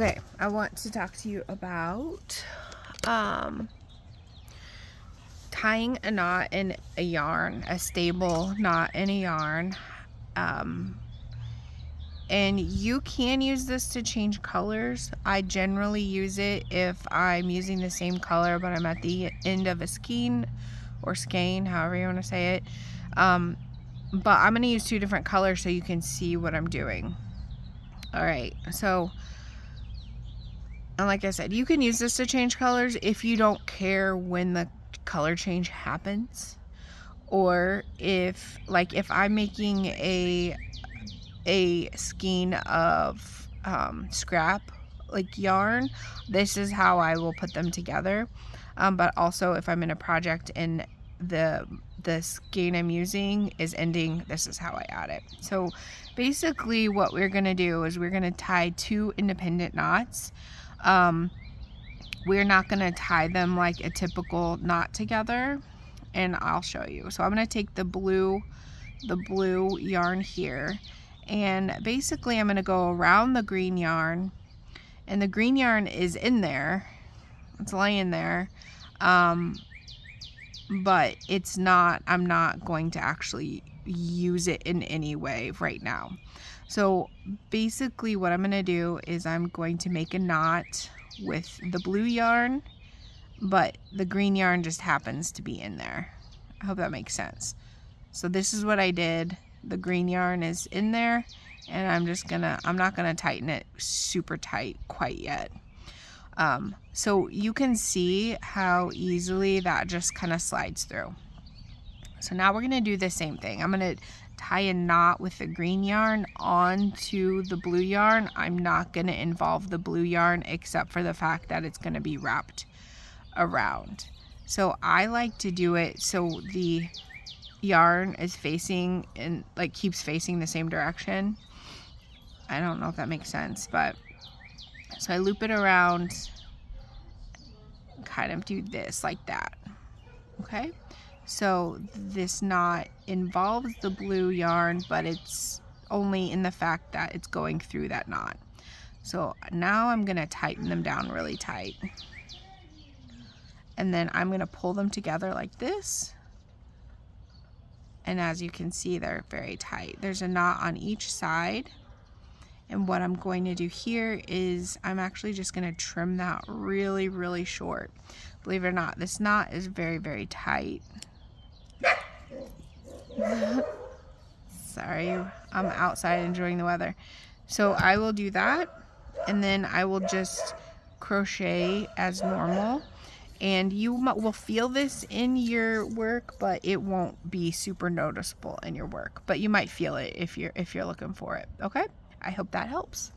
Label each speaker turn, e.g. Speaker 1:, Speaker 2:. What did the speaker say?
Speaker 1: Okay, I want to talk to you about tying a knot in a yarn, a stable knot in a yarn. And you can use this to change colors. I generally use it if I'm using the same color but I'm at the end of a skein or skein, however you want to say it. But I'm going to use two different colors so you can see what I'm doing. Alright, so, and like I said, you can use this to change colors if you don't care when the color change happens. Or if I'm making a skein of scrap like yarn, this is how I will put them together. But also if I'm in a project and the skein I'm using is ending, this is how I add it. So basically what we're gonna do is we're gonna tie two independent knots. We're not gonna tie them like a typical knot together, and I'll show you. So I'm gonna take the blue yarn here, and basically I'm gonna go around the green yarn, and the green yarn is in there, it's laying there, but it's not, I'm not going to actually use it in any way right now. So basically what I'm gonna do is I'm going to make a knot with the blue yarn, but the green yarn just happens to be in there. I hope that makes sense. So this is what I did. The green yarn is in there, and I'm not gonna tighten it super tight quite yet. So you can see how easily that just kind of slides through. So now we're gonna do the same thing. I'm gonna tie a knot with the green yarn onto the blue yarn. I'm not gonna involve the blue yarn except for the fact that it's gonna be wrapped around. So I like to do it so the yarn is facing and like keeps facing the same direction. I don't know if that makes sense, but so I loop it around, kind of do this like that. Okay, so this knot involves the blue yarn, but it's only in the fact that it's going through that knot. So now I'm gonna tighten them down really tight, and then I'm gonna pull them together like this. And as you can see, they're very tight. There's a knot on each side. And what I'm going to do here is I'm actually just going to trim that really, really short. Believe it or not, this knot is very, very tight. Sorry, I'm outside enjoying the weather. So I will do that, and then I will just crochet as normal. And you will feel this in your work, but it won't be super noticeable in your work. But you might feel it if you're looking for it. Okay? I hope that helps.